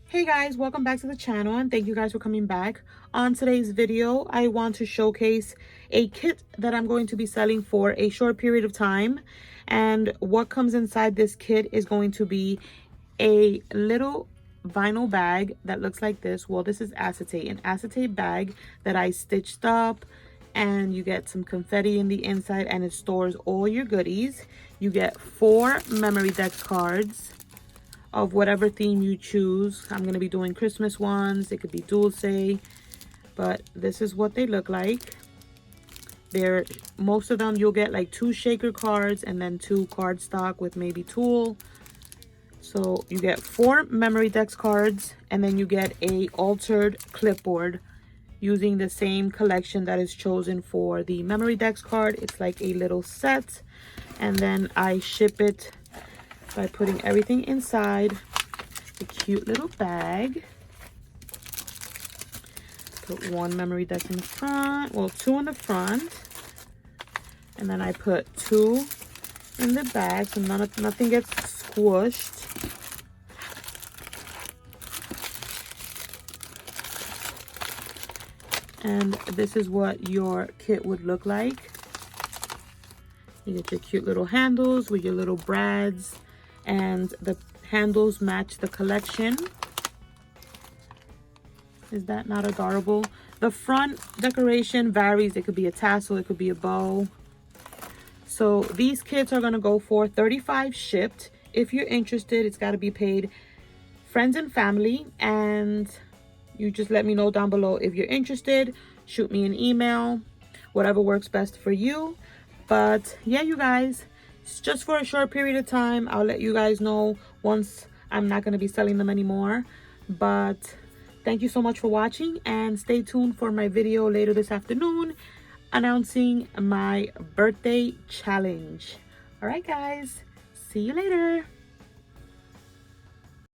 Hey guys, welcome back to the channel and thank you guys for coming back. On today's video, I want to showcase a kit that I'm going to be selling for a short period of time. And what comes inside this kit is going to be a little vinyl bag that looks like this. Well, this is acetate, an acetate bag that I stitched up, and you get some confetti in the inside and it stores all your goodies. You get 4 memorydex cards of whatever theme you choose. I'm going to be doing Christmas ones. It could be Dulce, but this is what they look like. Most of them you'll get like 2 shaker cards and then 2 cardstock with maybe tulle. So you get 4 memorydex cards, and then you get a altered clipboard using the same collection that is chosen for the memorydex card. It's like a little set, and then I ship it by putting everything inside the cute little bag. Put 1 memorydex in the front, well, 2 in the front, and then I put 2 in the bag so nothing gets squished. And this is what your kit would look like. You get your cute little handles with your little brads, and the handles match the collection. Is that not adorable? The front decoration varies. It could be a tassel, it could be a bow. So these kits are gonna go for $35 shipped. If you're interested, it's gotta be paid friends and family, and you just let me know down below if you're interested. Shoot me an email, whatever works best for you. But yeah, you guys, it's just for a short period of time. I'll let you guys know once I'm not going to be selling them anymore. But thank you so much for watching, and stay tuned for my video later this afternoon announcing my birthday challenge. All right, guys, see you later.